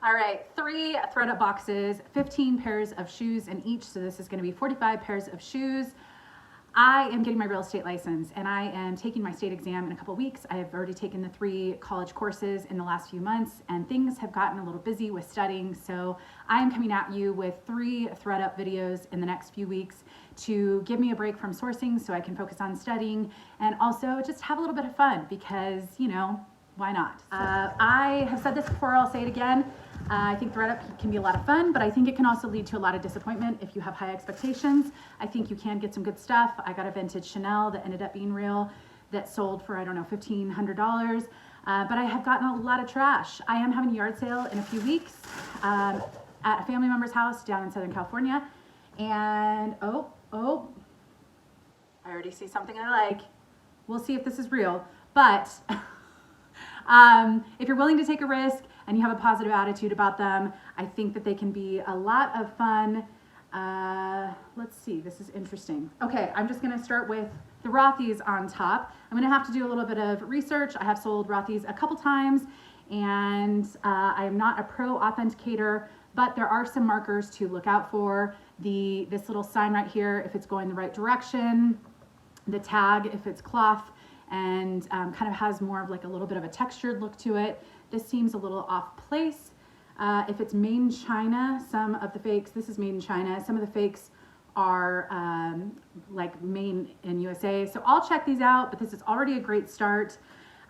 All right, 3 ThredUp boxes, 15 pairs of shoes in each. So this is going to be 45 pairs of shoes. I am getting my real estate license and I am taking my state exam in a couple weeks. I have already taken the 3 college courses in the last few months and things have gotten a little busy with studying. So I am coming at you with 3 ThredUp videos in the next few weeks to give me a break from sourcing so I can focus on studying and also just have a little bit of fun because, you know, why not? I have said this before, I'll say it again. I think ThredUp can be a lot of fun, but I think it can also lead to a lot of disappointment if you have high expectations. I think you can get some good stuff. I got a vintage Chanel that ended up being real that sold for, I don't know, $1,500. But I have gotten a lot of trash. I am having a yard sale in a few weeks at a family member's house down in Southern California. And oh, I already see something I like. We'll see if this is real. But if you're willing to take a risk and you have a positive attitude about them, I think that they can be a lot of fun. Let's see, this is interesting. Okay, I'm just gonna start with the Rothy's on top. I'm gonna have to do a little bit of research. I have sold Rothy's a couple times and I am not a pro authenticator, but there are some markers to look out for. This little sign right here, if it's going the right direction, the tag, if it's cloth, and kind of has more of like a little bit of a textured look to it. This seems a little off place. If it's made in China, some of the fakes, this is made in China, some of the fakes are like made in USA. So I'll check these out, but this is already a great start.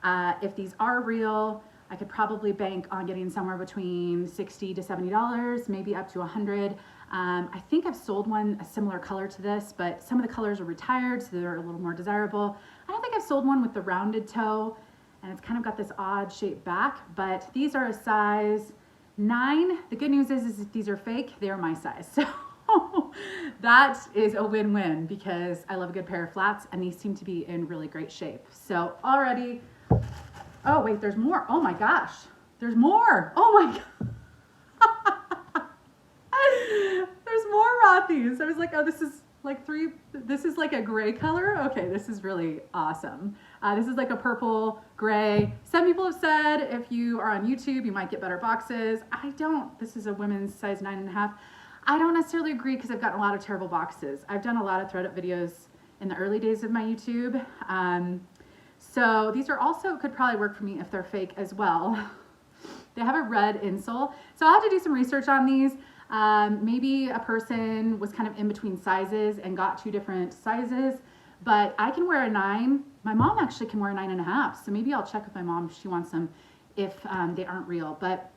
If these are real, I could probably bank on getting somewhere between $60 to $70, maybe up to $100. I think I've sold one a similar color to this, but some of the colors are retired, so they're a little more desirable. I don't think I've sold one with the rounded toe, and it's kind of got this odd shaped back, but these are a size 9. The good news is if these are fake, they are my size. So that is a win-win because I love a good pair of flats, and these seem to be in really great shape. So already, oh wait, there's more. Oh my gosh, there's more. Oh my God. There's more Rothy's. I was like, oh, this is like 3, this is like a gray color. Okay, this is really awesome. This is like a purple gray. Some people have said if you are on YouTube, you might get better boxes. I don't. This is a women's size 9.5. I don't necessarily agree because I've gotten a lot of terrible boxes. I've done a lot of ThredUp videos in the early days of my YouTube. So these are also, could probably work for me if they're fake as well. They have a red insole. So I'll have to do some research on these. Maybe a person was kind of in between sizes and got 2 different sizes, but I can wear a 9. My mom actually can wear a 9.5. So maybe I'll check with my mom if she wants them, if they aren't real. But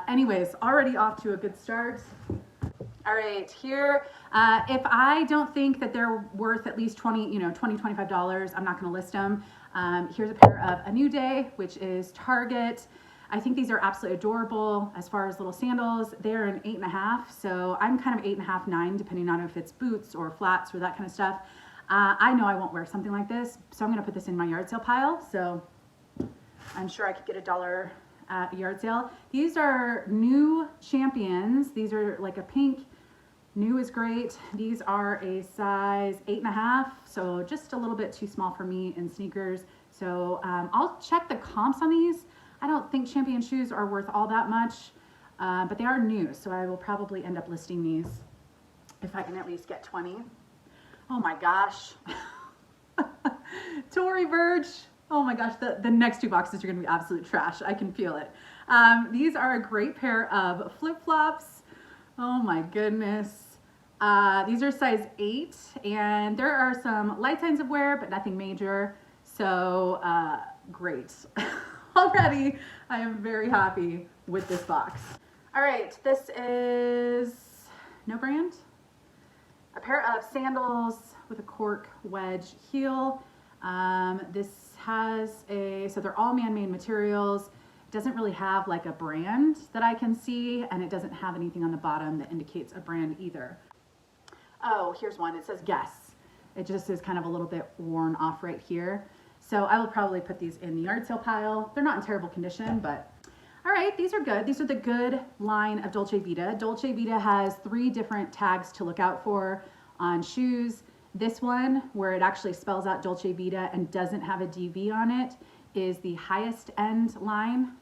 anyways, already off to a good start. All right, here, if I don't think that they're worth at least $20, $25, I'm not gonna list them. Here's a pair of A New Day, which is Target. I think these are absolutely adorable as far as little sandals. They're an 8.5, so I'm kind of 8.5, 9, depending on if it's boots or flats or that kind of stuff. I know I won't wear something like this, so I'm gonna put this in my yard sale pile. So I'm sure I could get $1 at a yard sale. These are new Champions. These are like a pink. New is great. These are a size 8.5, so just a little bit too small for me in sneakers. So I'll check the comps on these. I don't think Champion shoes are worth all that much, but they are new, so I will probably end up listing these if I can at least get 20. Oh my gosh. Tory Burch. Oh my gosh, the next 2 boxes are gonna be absolute trash. I can feel it. These are a great pair of flip-flops. Oh my goodness. These are size 8, and there are some light signs of wear, but nothing major. So great. Already, I am very happy with this box. All right, this is no brand. A pair of sandals with a cork wedge heel. This has so they're all man-made materials. It doesn't really have like a brand that I can see, and it doesn't have anything on the bottom that indicates a brand either. Oh, here's one. It says Guess. It just is kind of a little bit worn off right here. So I will probably put these in the yard sale pile. They're not in terrible condition, but all right, these are good. These are the good line of Dolce Vita. Dolce Vita has 3 different tags to look out for on shoes. This one, where it actually spells out Dolce Vita and doesn't have a DV on it, is the highest end line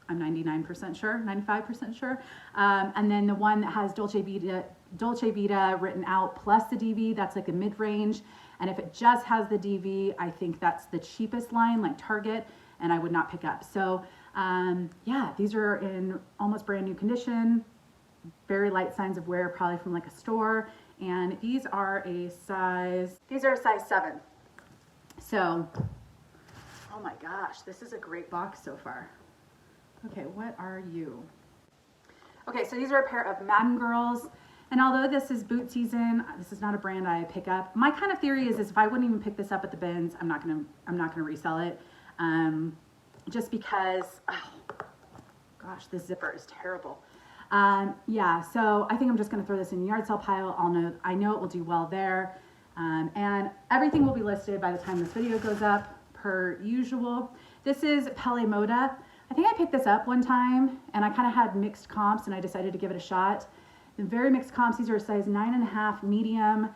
I'm 99% sure, 95% sure. And then the one that has Dolce Vita written out plus the DV, that's like a mid-range. And if it just has the DV, I think that's the cheapest line, like Target, and I would not pick up. So yeah, these are in almost brand new condition, very light signs of wear, probably from like a store. And these are a size 7. So, oh my gosh, this is a great box so far. Okay, what are you? Okay, so these are a pair of Madden Girls. And although this is boot season, this is not a brand I pick up. My kind of theory is if I wouldn't even pick this up at the bins, I'm not gonna resell it. Just because, oh gosh, this zipper is terrible. Yeah, so I think I'm just gonna throw this in the yard sale pile. I know it will do well there. And everything will be listed by the time this video goes up, per usual. This is Pele Moda. I think I picked this up one time and I kind of had mixed comps and I decided to give it a shot. The very mixed comps, these are a size 9.5 medium.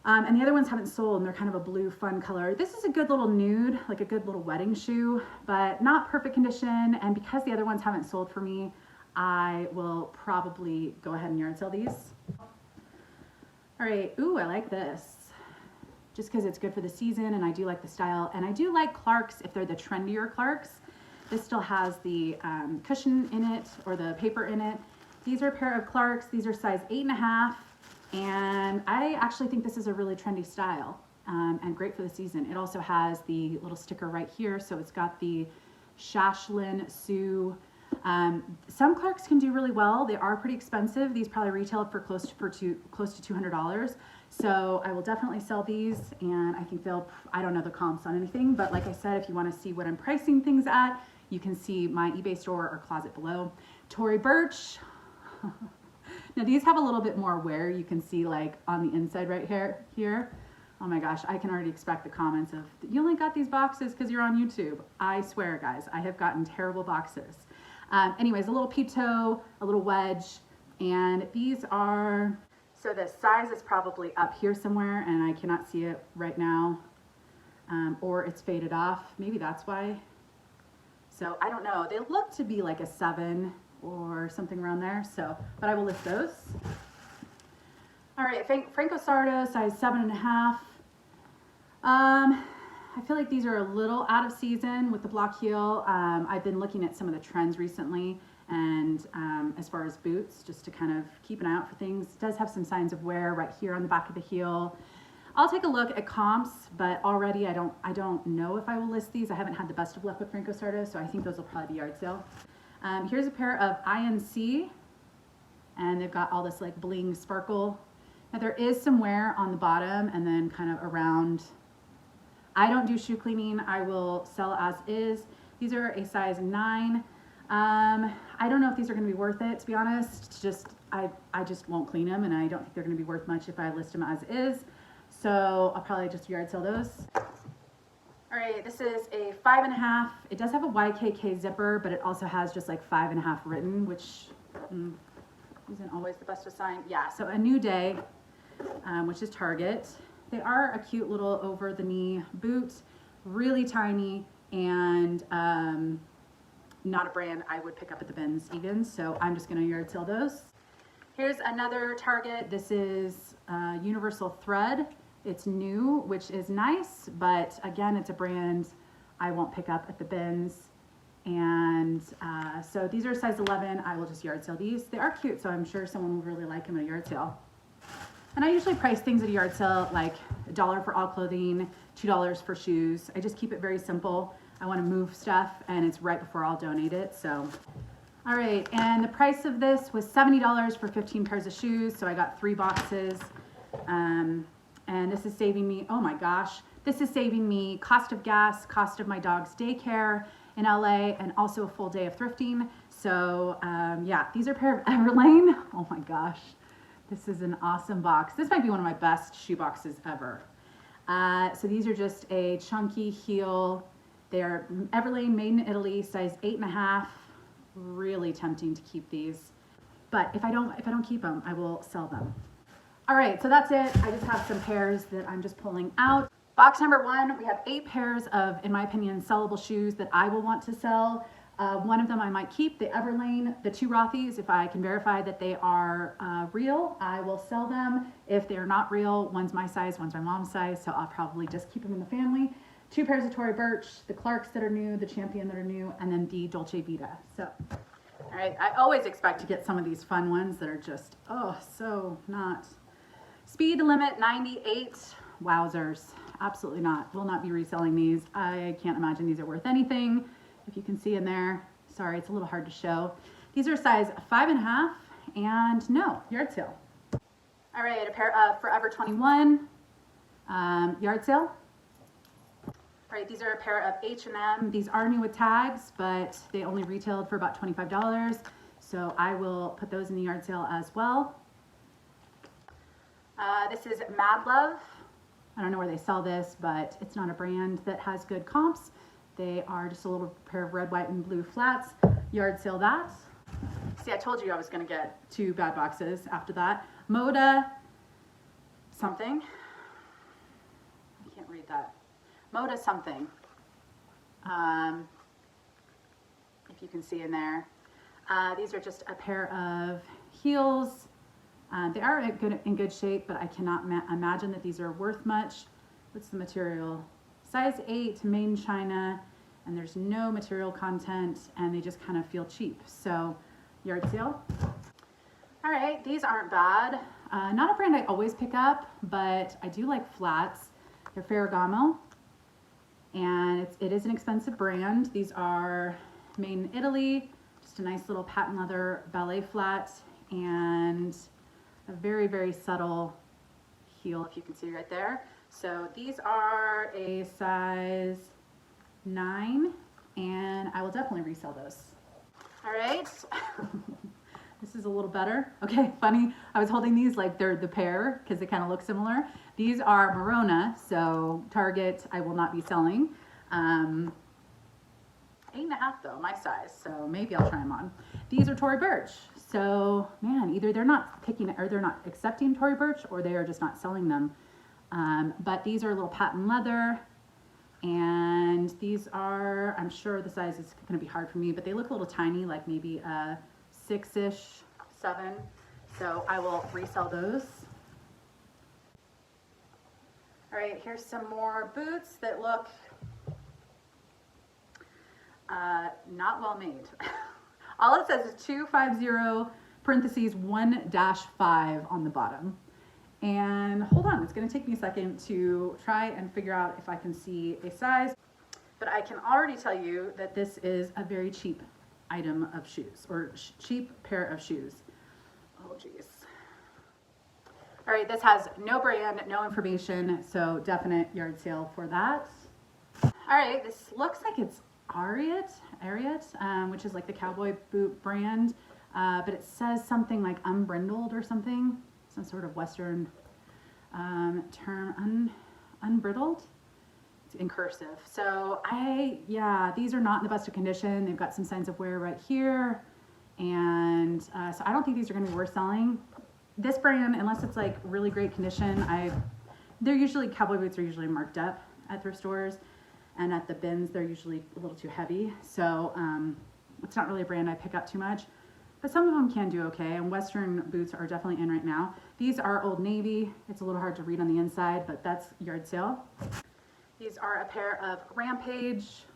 And the other ones haven't sold and they're kind of a blue fun color. This is a good little nude, like a good little wedding shoe, but not perfect condition. And because the other ones haven't sold for me, I will probably go ahead and yard sell these. All right, ooh, I like this. Just because it's good for the season and I do like the style. And I do like Clarks if they're the trendier Clarks. This still has the cushion in it or the paper in it. These are a pair of Clarks. These are size 8.5. And I actually think this is a really trendy style and great for the season. It also has the little sticker right here. So it's got the Shashlin Sue. Some Clarks can do really well. They are pretty expensive. These probably retail for close to $200. So I will definitely sell these, and I think I don't know the comps on anything, but like I said, if you want to see what I'm pricing things at, you can see my eBay store or closet below. Tory Burch. Now these have a little bit more wear. You can see like on the inside right here. Oh my gosh, I can already expect the comments of, you only got these boxes because you're on YouTube. I swear guys, I have gotten terrible boxes. Anyways, a little pito, a little wedge, and these are, so the size is probably up here somewhere and I cannot see it right now, or it's faded off. Maybe that's why. So I don't know. They look to be like a 7 or something around there. So, but I will list those. All right, Franco Sardo, size 7.5. I feel like these are a little out of season with the block heel. I've been looking at some of the trends recently, and as far as boots, just to kind of keep an eye out for things. It does have some signs of wear right here on the back of the heel. I'll take a look at comps, but already I don't know if I will list these. I haven't had the best of luck with Franco Sardo, so I think those will probably be yard sale. Here's a pair of INC, and they've got all this like bling sparkle. Now there is some wear on the bottom and then kind of around. I don't do shoe cleaning. I will sell as is. These are a size 9. I don't know if these are going to be worth it, to be honest. I just won't clean them, and I don't think they're going to be worth much if I list them as is. So I'll probably just yard sell those. All right, this is a 5.5. It does have a YKK zipper, but it also has just like 5.5 written, which isn't always the best of sign. Yeah, so a New Day, which is Target. They are a cute little over the knee boot, really tiny, and not a brand I would pick up at the bins even, so I'm just gonna yard sale those. Here's another Target. This is Universal Thread. It's new, which is nice, but again, it's a brand I won't pick up at the bins. And so these are size 11. I will just yard sale these. They are cute, so I'm sure someone will really like them at a yard sale. And I usually price things at a yard sale like $1 for all clothing, $2 for shoes. I just keep it very simple. I want to move stuff, and it's right before I'll donate it. So, all right, and the price of this was $70 for 15 pairs of shoes. So I got 3 boxes, and this is saving me, oh my gosh, this is saving me cost of gas, cost of my dog's daycare in LA, and also a full day of thrifting. So yeah, these are a pair of Everlane. Oh my gosh. This is an awesome box. This might be one of my best shoe boxes ever. So these are just a chunky heel. They are Everlane, made in Italy, size 8.5. Really tempting to keep these. But if I don't keep them, I will sell them. All right, so that's it. I just have some pairs that I'm just pulling out. Box number 1, we have 8 pairs of, in my opinion, sellable shoes that I will want to sell. One of them I might keep, the Everlane, the two Rothy's. If I can verify that they are real, I will sell them. If they're not real, one's my size, one's my mom's size, so I'll probably just keep them in the family. Two pairs of Tory Burch, the Clarks that are new, the Champion that are new, and then the Dolce Vita. So, all right, I always expect to get some of these fun ones that are just, oh, so not. Speed limit 98, wowzers, absolutely not. Will not be reselling these. I can't imagine these are worth anything. If you can see in there, sorry, it's a little hard to show. These are size 5.5 and no, yard sale. All right, a pair of Forever 21, yard sale. All right, these are a pair of H&M. These are new with tags, but they only retailed for about $25. So I will put those in the yard sale as well. This is Mad Love. I don't know where they sell this, but it's not a brand that has good comps. They are just a little pair of red, white, and blue flats. Yard sale that. See, I told you I was gonna get 2 bad boxes after that. Moda something. I can't read that. Moda something. If you can see in there. These are just a pair of heels. They are in good shape, but I cannot imagine that these are worth much. What's the material? Size 8, made in China, and there's no material content, and they just kind of feel cheap. So, yard sale. All right, these aren't bad. Not a brand I always pick up, but I do like flats. They're Ferragamo, and it is an expensive brand. These are made in Italy, just a nice little patent leather ballet flat, and a very, very subtle heel, if you can see right there. So these are a size 9, and I will definitely resell those. All right, this is a little better. Okay, funny, I was holding these like they're the pair because they kind of look similar. These are Merona, so Target I will not be selling. 8.5 though, my size, so maybe I'll try them on. These are Tory Burch. So, man, either they're not picking or they're not accepting Tory Burch, or they are just not selling them. But these are a little patent leather, and these are, I'm sure the size is going to be hard for me, but they look a little tiny, like maybe a 6-ish, 7. So I will resell those. All right, here's some more boots that look not well made. All it says is 250 parentheses 1-5 on the bottom. And hold on, it's going to take me a second to try and figure out if I can see a size. But I can already tell you that this is a very cheap item of shoes, or cheap pair of shoes. Oh geez. All right, this has no brand, no information, so definite yard sale for that. All right, this looks like it's Ariat, which is like the cowboy boot brand, but it says something like unbrindled or something, some sort of Western term, unbridled. It's in cursive. So these are not in the best of condition. They've got some signs of wear right here, and so I don't think these are going to be worth selling. This brand, unless it's like really great condition, cowboy boots are usually marked up at thrift stores. And at the bins, they're usually a little too heavy. So it's not really a brand I pick up too much. But some of them can do okay. And Western boots are definitely in right now. These are Old Navy. It's a little hard to read on the inside, but that's yard sale. These are a pair of Rampage,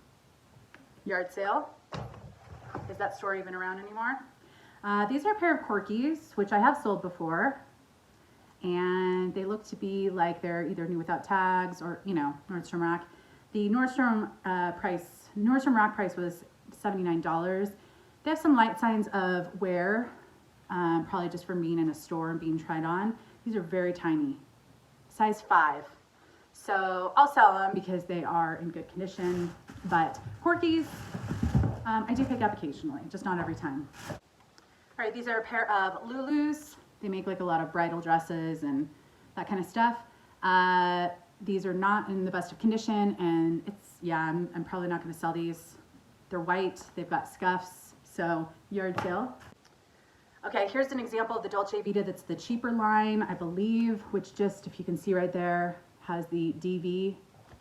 yard sale. Is that store even around anymore? These are a pair of Corkies, which I have sold before. And they look to be like they're either new without tags or, Nordstrom Rack. The Nordstrom Rack price was $79. They have some light signs of wear, probably just from being in a store and being tried on. These are very tiny, size 5. So I'll sell them because they are in good condition. But Corkies, I do pick up occasionally, just not every time. All right, these are a pair of Lulus. They make like a lot of bridal dresses and that kind of stuff. These are not in the best of condition, and I'm probably not going to sell these. They're white, they've got scuffs, so yard sale. Okay, here's an example of the Dolce Vita that's the cheaper line, I believe, which just, if you can see right there, has the DV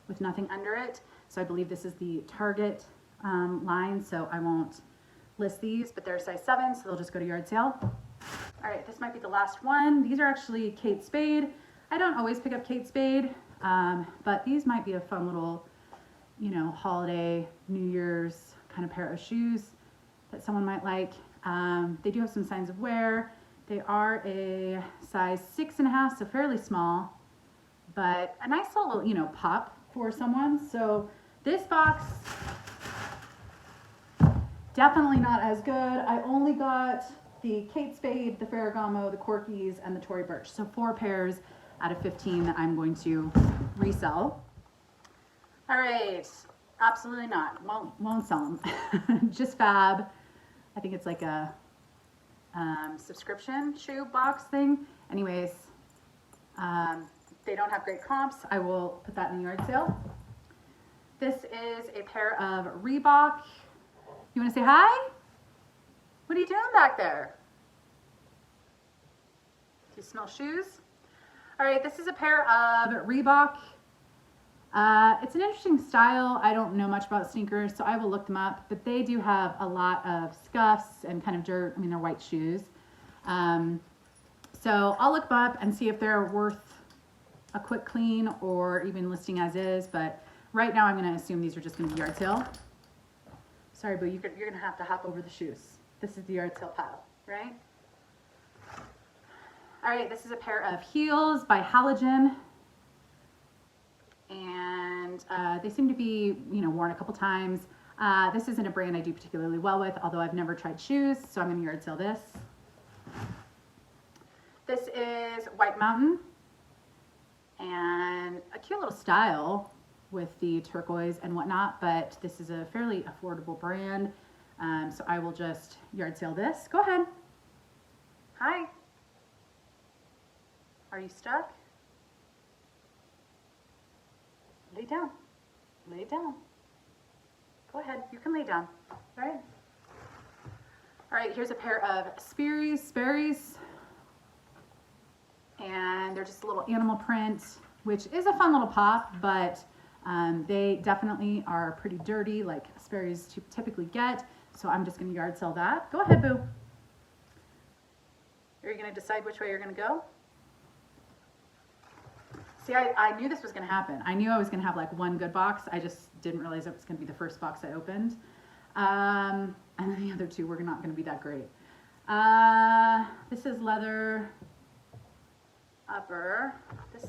with nothing under it. So I believe this is the Target line, so I won't list these, but they're size 7, so they'll just go to yard sale. All right, this might be the last one. These are actually Kate Spade. I don't always pick up Kate Spade, but these might be a fun little, you know, holiday, New Year's kind of pair of shoes that someone might like. They do have some signs of wear. They are a size 6.5, so fairly small, but a nice little, you know, pop for someone. So this box, definitely not as good. I only got the Kate Spade, the Ferragamo, the Corkies, and the Tory Burch. So 4 pairs out of 15 that I'm going to resell. All right, absolutely not. Won't sell them. Just fab. I think it's like a subscription shoe box thing. Anyways, they don't have great comps. I will put that in the yard sale. This is a pair of Reebok. You want to say hi? What are you doing back there? Do you smell shoes? All right, this is a pair of Reebok. It's an interesting style. I don't know much about sneakers, so I will look them up, but they do have a lot of scuffs and kind of dirt. I mean, they're white shoes. So I'll look them up and see if they're worth a quick clean or even listing as is, but right now I'm going to assume these are just going to be yard sale. Sorry, Boo, you're going to have to hop over the shoes. This is the yard sale pile, right? All right, this is a pair of heels by Halogen. And they seem to be, you know, worn a couple times. This isn't a brand I do particularly well with, although I've never tried shoes, so I'm going to yard sale this. This is White Mountain, and a cute little style with the turquoise and whatnot, but this is a fairly affordable brand, so I will just yard sale this. Go ahead. Hi. Are you stuck? Lay down. Lay down. Go ahead. You can lay down. All right. All right. Here's a pair of Sperry's. And they're just a little animal print, which is a fun little pop, but they definitely are pretty dirty, like Sperry's typically get. So I'm just going to yard sell that. Go ahead, Boo. Are you going to decide which way you're going to go? See, I knew this was going to happen. I knew I was going to have like one good box. I just didn't realize it was going to be the first box I opened. And then the other two were not going to be that great. This is leather upper. This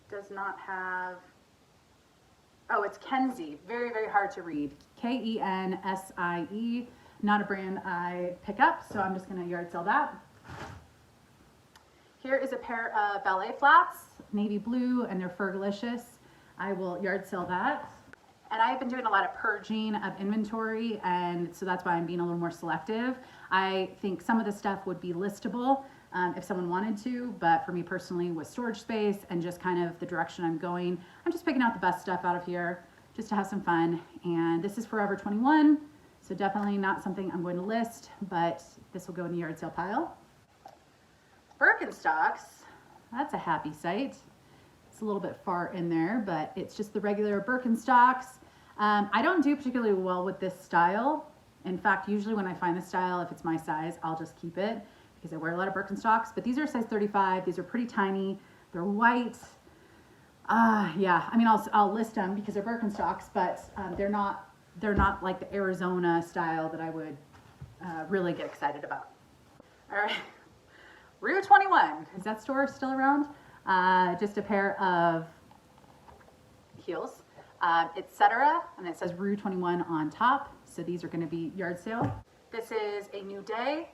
does not have, oh, it's Kenzie. Very, very hard to read. Kensie. Not a brand I pick up, so I'm just going to yard sell that. Here is a pair of ballet flats, navy blue, and they're Fergalicious. I will yard sell that. And I've been doing a lot of purging of inventory, and so that's why I'm being a little more selective. I think some of the stuff would be listable if someone wanted to, but for me personally, with storage space and just kind of the direction I'm going, I'm just picking out the best stuff out of here just to have some fun. And this is Forever 21, so definitely not something I'm going to list, but this will go in the yard sale pile. Birkenstocks, that's a happy sight. It's a little bit far in there, but it's just the regular Birkenstocks. I don't do particularly well with this style. In fact, usually when I find this style, if it's my size, I'll just keep it because I wear a lot of Birkenstocks, but these are size 35. These are pretty tiny. They're white. Yeah, I mean, I'll list them because they're Birkenstocks, but they're not like the Arizona style that I would really get excited about. All right. Rue 21, is that store still around? Just a pair of heels, etc. And it says Rue 21 on top. So these are going to be yard sale. This is a New Day,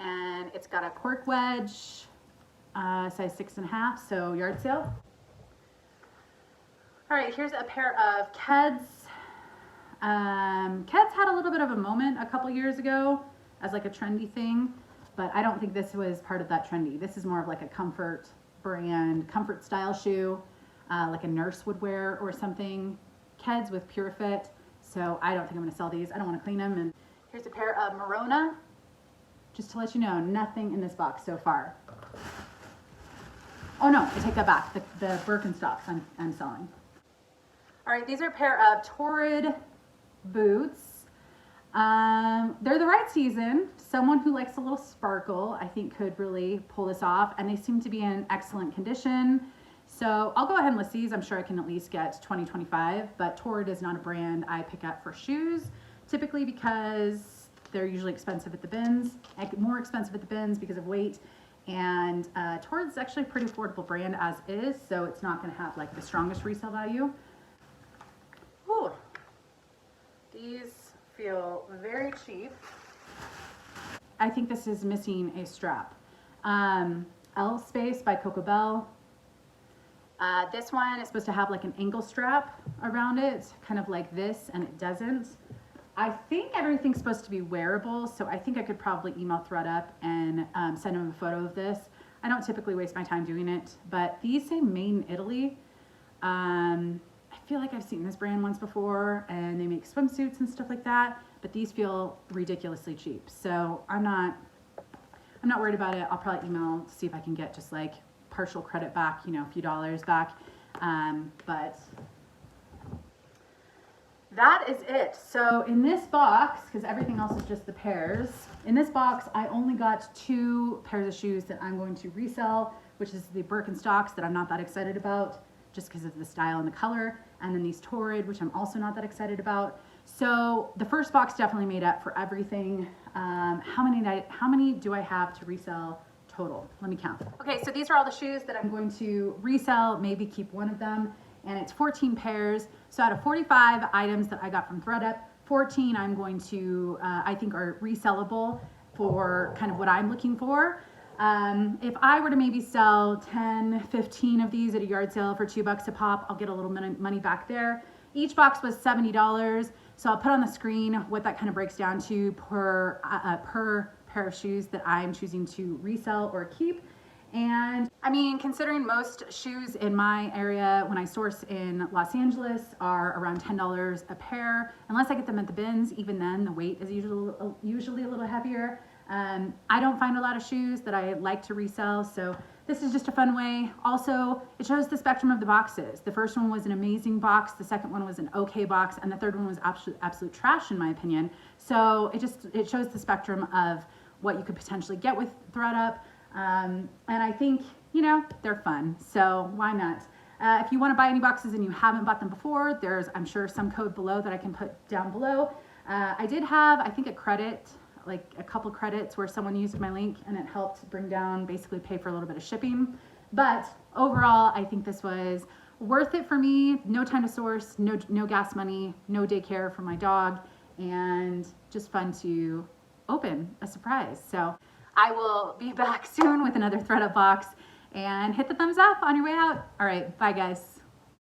and it's got a cork wedge, size 6.5, so yard sale. All right, here's a pair of Keds. Keds had a little bit of a moment a couple years ago as like a trendy thing, but I don't think this was part of that trendy. This is more of like a comfort brand, comfort style shoe, like a nurse would wear or something. Keds with Pure Fit. So I don't think I'm going to sell these. I don't want to clean them. And here's a pair of Merona. Just to let you know, nothing in this box so far. Oh no, I take that back. The Birkenstocks I'm selling. All right, these are a pair of Torrid boots. They're the right season. Someone who likes a little sparkle, I think, could really pull this off, and they seem to be in excellent condition. So I'll go ahead and list these. I'm sure I can at least get 20-25, but Torrid is not a brand I pick up for shoes, typically because they're usually expensive at the bins, more expensive at the bins because of weight. And Torrid is actually a pretty affordable brand as is, so it's not going to have like the strongest resale value. Ooh, these feel very cheap. I think this is missing a strap. L Space by Coco Bell. This one is supposed to have like an ankle strap around it, kind of like this, and it doesn't. I think everything's supposed to be wearable, so I think I could probably email ThredUp and send them a photo of this. I don't typically waste my time doing it, but these say made in Italy. I feel like I've seen this brand once before, and they make swimsuits and stuff like that, but these feel ridiculously cheap. So I'm not worried about it. I'll probably email to see if I can get just like partial credit back, you know, a few dollars back. But that is it. So in this box, because everything else is just the pairs, in this box I only got 2 pairs of shoes that I'm going to resell, which is the Birkenstocks that I'm not that excited about just because of the style and the color, and then these Torrid, which I'm also not that excited about. So the first box definitely made up for everything. How many do I have to resell total? Let me count. Okay, so these are all the shoes that I'm going to resell, maybe keep one of them, and it's 14 pairs. So out of 45 items that I got from ThredUp, 14 I'm going to, I think are resellable for kind of what I'm looking for. If I were to maybe sell 10, 15 of these at a yard sale for $2 a pop, I'll get a little money back there. Each box was $70. So I'll put on the screen what that kind of breaks down to per pair of shoes that I'm choosing to resell or keep. And I mean, considering most shoes in my area when I source in Los Angeles are around $10 a pair, unless I get them at the bins, even then the weight is usually a little heavier. I don't find a lot of shoes that I like to resell, so this is just a fun way. Also, it shows the spectrum of the boxes. The first one was an amazing box, the second one was an okay box, and the third one was absolute trash in my opinion. So it shows the spectrum of what you could potentially get with ThredUp. And I think, you know, they're fun, so why not? If you want to buy any boxes and you haven't bought them before, there's, I'm sure, some code below that I can put down below. I did have, I think, a credit, like a couple credits where someone used my link and it helped bring down, basically pay for a little bit of shipping. But overall, I think this was worth it for me. No time to source, no gas money, no daycare for my dog, and just fun to open a surprise. So I will be back soon with another ThredUp box, and hit the thumbs up on your way out. All right, bye guys.